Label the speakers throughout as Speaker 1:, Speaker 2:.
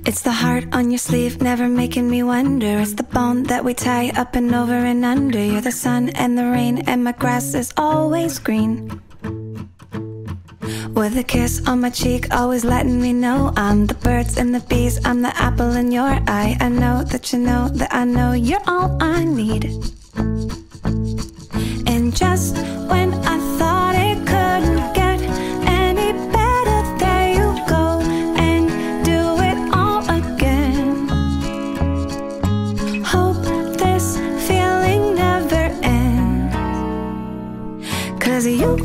Speaker 1: It's the heart on your sleeve, never making me wonder. It's the bone that we tie up and over and under. You're the sun and the rain, and my grass is always green. With a kiss on my cheek, always letting me know I'm the birds and the bees, I'm the apple in your eye. I know that you know that I know you're all I need. And just when I thought it couldn't get any better, there you go and do it all again. Hope this feeling never ends, 'cause you,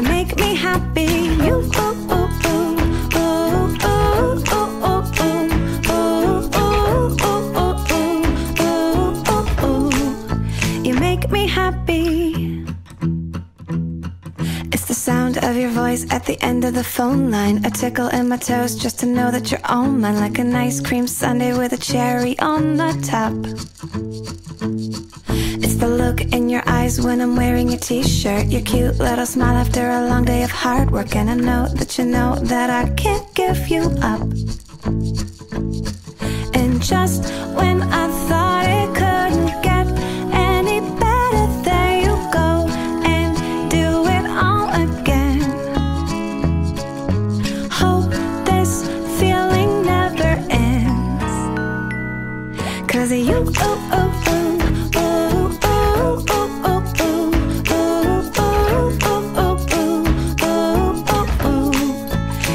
Speaker 1: you make me happy. You make me happy. It's the sound of your voice at the end of the phone line, a tickle in my toes just to know that you're all mine, like an ice cream sundae with a cherry on the top. It's the look in your eyes when I'm wearing your t-shirt, your cute little smile after a long day of hard work, and I know that you know that I can't give you up. And just when I thought it couldn't get any better, there you go and do it all again. Hope this feeling never ends, 'cause you,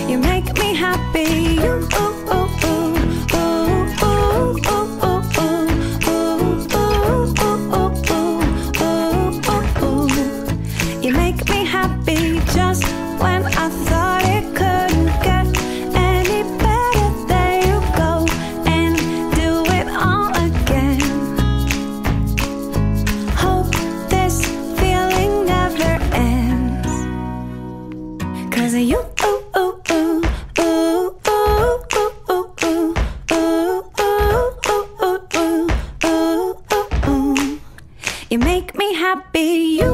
Speaker 1: you make me happy. You make me happy. Just when I thought it couldn't get any better, there you go and do it all again. Hope this feeling never ends, 'cause you, you make me happy. You,